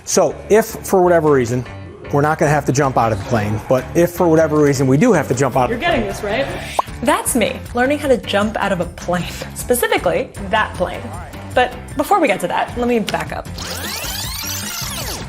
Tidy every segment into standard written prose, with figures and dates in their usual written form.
So if, for whatever reason, we're not going to have to jump out of the plane, but if for whatever reason we do have to jump out You're getting this, right? That's me, learning how to jump out of a plane. Specifically, that plane. But before we get to that, let me back up.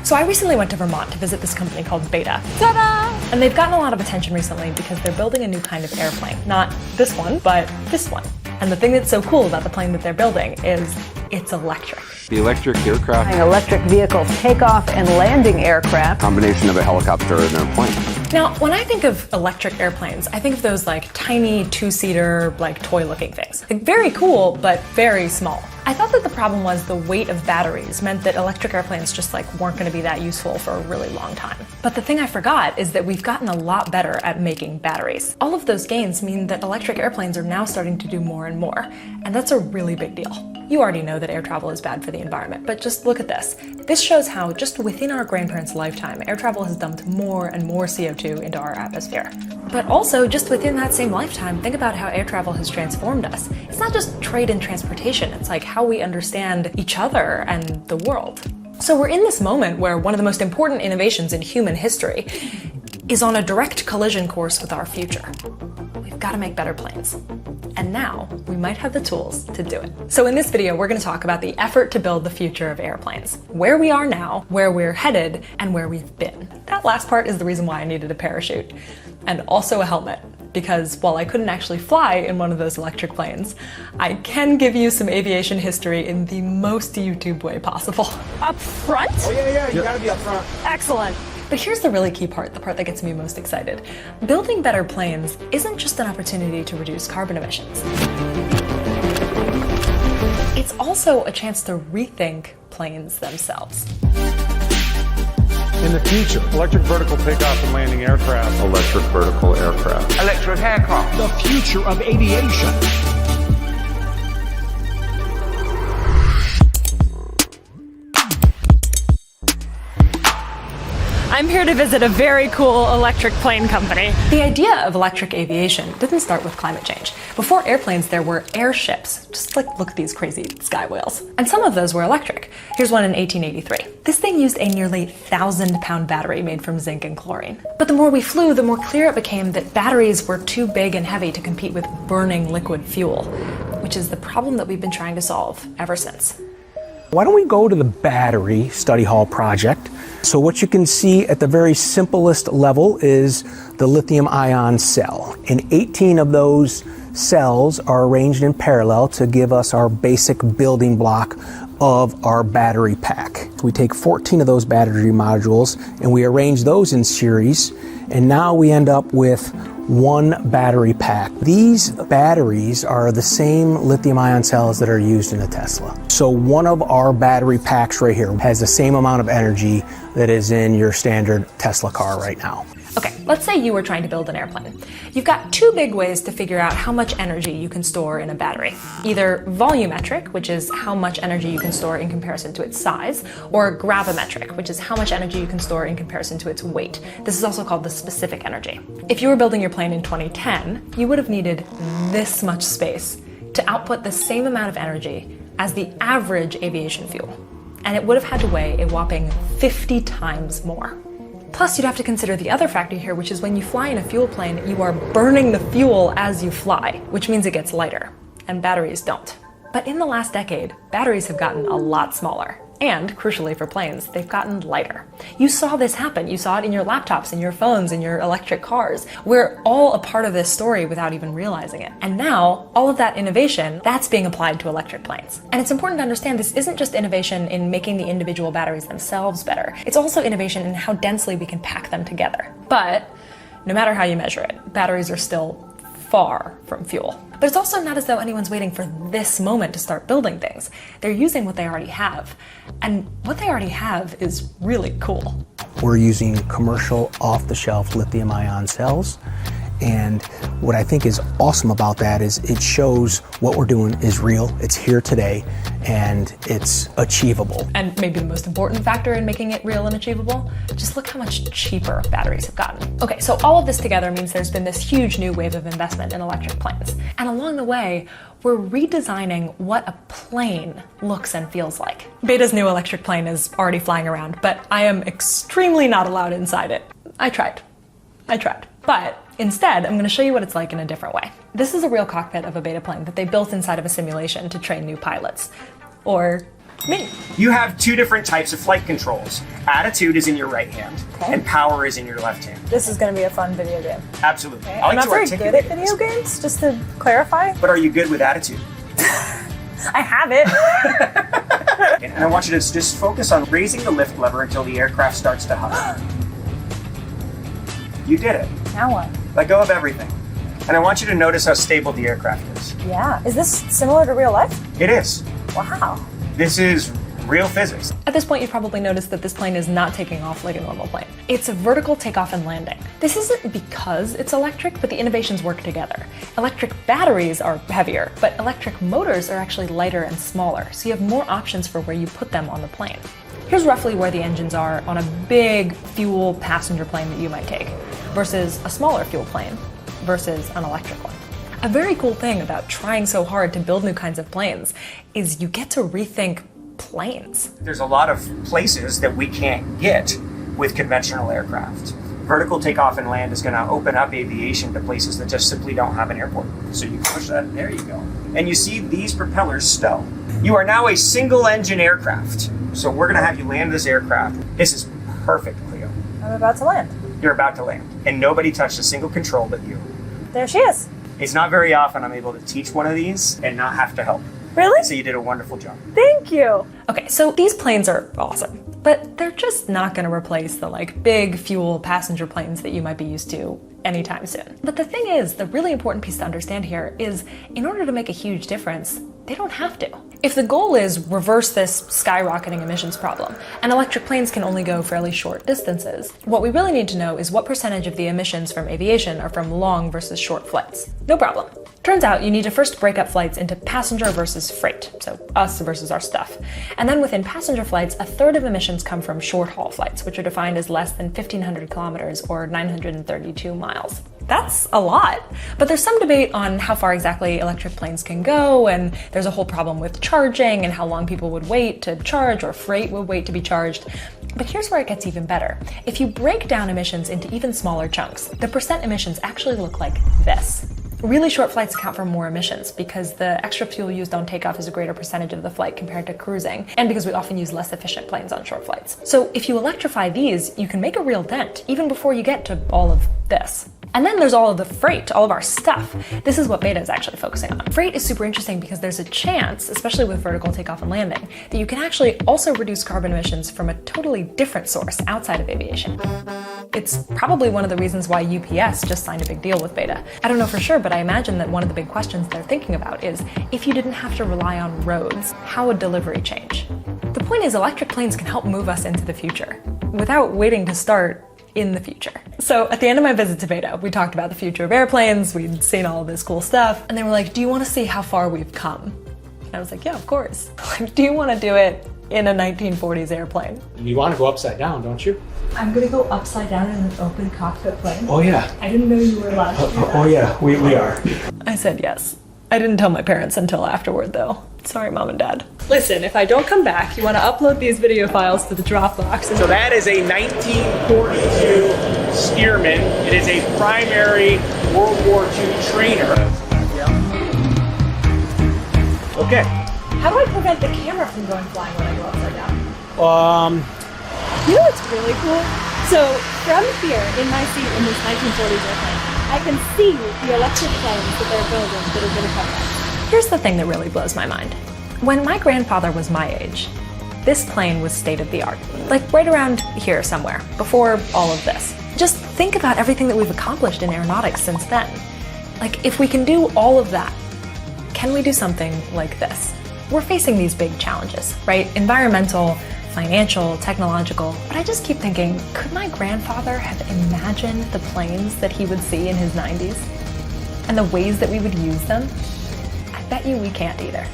So I recently went to Vermont to visit this company called Beta. Ta-da! And they've gotten a lot of attention recently because they're building a new kind of airplane. Not this one, but this one. And the thing that's so cool about the plane that they're building is it's electric. The electric aircraft. Electric vehicles, takeoff and landing aircraft. Combination of a helicopter and an airplane. Now, when I think of electric airplanes, I think of those like tiny two-seater, like toy-looking things. Like very cool, but very small. I thought that the problem was the weight of batteries meant that electric airplanes just like weren't going to be that useful for a really long time. But the thing I forgot is that we've gotten a lot better at making batteries. All of those gains mean that electric airplanes are now starting to do more and more, and that's a really big deal. You already know that air travel is bad for the environment, but just look at this. This shows how just within our grandparents' lifetime, air travel has dumped more and more CO2 into our atmosphere. But also, just within that same lifetime, think about how air travel has transformed us. It's not just trade and transportation, it's like how we understand each other and the world. So we're in this moment where one of the most important innovations in human history is on a direct collision course with our future. We've got to make better planes. And now we might have the tools to do it. So in this video, we're going to talk about the effort to build the future of airplanes, where we are now, where we're headed, and where we've been. That last part is the reason why I needed a parachute and also a helmet, because while I couldn't actually fly in one of those electric planes, I can give you some aviation history in the most YouTube way possible. Up front? Oh yeah, you gotta be up front. Excellent. But here's the really key part, the part that gets me most excited. Building better planes isn't just an opportunity to reduce carbon emissions. It's also a chance to rethink planes themselves. In the future, electric vertical takeoff and landing aircraft. Electric vertical aircraft. Electric aircraft. The future of aviation. I'm here to visit a very cool electric plane company. The idea of electric aviation didn't start with climate change. Before airplanes, there were airships. Just like, look at these crazy sky whales. And some of those were electric. Here's one in 1883. This thing used a nearly 1,000-pound battery made from zinc and chlorine. But the more we flew, the more clear it became that batteries were too big and heavy to compete with burning liquid fuel, which is the problem that we've been trying to solve ever since. Why don't we go to the battery study hall project? So what you can see at the very simplest level is the lithium-ion cell. And 18 of those cells are arranged in parallel to give us our basic building block of our battery pack. We take 14 of those battery modules and we arrange those in series, and now we end up with one battery pack. These batteries are the same lithium-ion cells that are used in a Tesla. So one of our battery packs right here has the same amount of energy that is in your standard Tesla car right now. Okay, let's say you were trying to build an airplane. You've got two big ways to figure out how much energy you can store in a battery. Either volumetric, which is how much energy you can store in comparison to its size, or gravimetric, which is how much energy you can store in comparison to its weight. This is also called the specific energy. If you were building your plane in 2010, you would have needed this much space to output the same amount of energy as the average aviation fuel. And it would have had to weigh a whopping 50 times more. Plus, you'd have to consider the other factor here, which is when you fly in a fuel plane, you are burning the fuel as you fly, which means it gets lighter, and batteries don't. But in the last decade, batteries have gotten a lot smaller. And, crucially for planes, they've gotten lighter. You saw this happen. You saw it in your laptops, in your phones, in your electric cars. We're all a part of this story without even realizing it. And now, all of that innovation, that's being applied to electric planes. And it's important to understand this isn't just innovation in making the individual batteries themselves better. It's also innovation in how densely we can pack them together. But, no matter how you measure it, batteries are still far from fuel. But it's also not as though anyone's waiting for this moment to start building things. They're using what they already have. And what they already have is really cool. We're using commercial off-the-shelf lithium-ion cells. And what I think is awesome about that is it shows what we're doing is real, it's here today, and it's achievable. And maybe the most important factor in making it real and achievable, just look how much cheaper batteries have gotten. Okay, so all of this together means there's been this huge new wave of investment in electric planes. And along the way, we're redesigning what a plane looks and feels like. Beta's new electric plane is already flying around, but I am extremely not allowed inside it. I tried. But instead, I'm going to show you what it's like in a different way. This is a real cockpit of a Beta plane that they built inside of a simulation to train new pilots. Or me. You have two different types of flight controls. Attitude is in your right hand, and power is in your left hand. This is going to be a fun video game. Absolutely. Okay. I like I'm not to very good articulate at video games, just to clarify. But are you good with attitude? I have it. And I want you to just focus on raising the lift lever until the aircraft starts to hover. You did it. Now what? Let go of everything. And I want you to notice how stable the aircraft is. Yeah. Is this similar to real life? It is. Wow. This is real physics. At this point, you probably noticed that this plane is not taking off like a normal plane. It's a vertical takeoff and landing. This isn't because it's electric, but the innovations work together. Electric batteries are heavier, but electric motors are actually lighter and smaller, so you have more options for where you put them on the plane. Here's roughly where the engines are on a big fuel passenger plane that you might take, versus a smaller fuel plane, versus an electric one. A very cool thing about trying so hard to build new kinds of planes is you get to rethink planes. There's a lot of places that we can't get with conventional aircraft. Vertical takeoff and land is going to open up aviation to places that just simply don't have an airport. So you push that, there you go. And you see these propellers stow. You are now a single engine aircraft. So we're going to have you land this aircraft. This is perfect, Cleo. I'm about to land. You're about to land. And nobody touched a single control but you. There she is. It's not very often I'm able to teach one of these and not have to help. Really? So you did a wonderful job. Thank you. Okay, so these planes are awesome, but they're just not going to replace the big fuel passenger planes that you might be used to anytime soon. But the thing is, the really important piece to understand here is in order to make a huge difference, they don't have to. If the goal is reverse this skyrocketing emissions problem, and electric planes can only go fairly short distances, what we really need to know is what percentage of the emissions from aviation are from long versus short flights. No problem. Turns out you need to first break up flights into passenger versus freight, so us versus our stuff. And then within passenger flights, a third of emissions come from short-haul flights, which are defined as less than 1,500 kilometers or 932 miles. That's a lot, but there's some debate on how far exactly electric planes can go, and there's a whole problem with charging and how long people would wait to charge or freight would wait to be charged. But here's where it gets even better. If you break down emissions into even smaller chunks, the percent emissions actually look like this. Really short flights account for more emissions because the extra fuel used on takeoff is a greater percentage of the flight compared to cruising, and because we often use less efficient planes on short flights. So if you electrify these, you can make a real dent, even before you get to all of this. And then there's all of the freight, all of our stuff. This is what Beta is actually focusing on. Freight is super interesting because there's a chance, especially with vertical takeoff and landing, that you can actually also reduce carbon emissions from a totally different source outside of aviation. It's probably one of the reasons why UPS just signed a big deal with Beta. I don't know for sure, but I imagine that one of the big questions they're thinking about is, if you didn't have to rely on roads, how would delivery change? The point is, electric planes can help move us into the future without waiting to start in the future. So at the end of my visit to Beta, we talked about the future of airplanes, we'd seen all of this cool stuff, and they were like, do you want to see how far we've come? And I was like, yeah, of course. Like, do you want to do it in a 1940s airplane? You want to go upside down, don't you? I'm gonna go upside down in an open cockpit plane. Oh yeah. I didn't know you were allowed to do that. Oh yeah, we are. I said yes. I didn't tell my parents until afterward though. Sorry, Mom and Dad. Listen, if I don't come back, you want to upload these video files to the Dropbox. So that is a 1942 Stearman. It is a primary World War II trainer. Okay. How do I prevent the camera from going flying when I go upside down? You know what's really cool? So from here in my seat in this 1940s airplane, I can see the electric planes that they're building that are going to come next. Here's the thing that really blows my mind. When my grandfather was my age, this plane was state of the art. Like right around here somewhere, before all of this. Just think about everything that we've accomplished in aeronautics since then. Like, if we can do all of that, can we do something like this? We're facing these big challenges, right? Environmental, financial, technological, but I just keep thinking, could my grandfather have imagined the planes that he would see in his 90s? And the ways that we would use them? I bet you we can't either.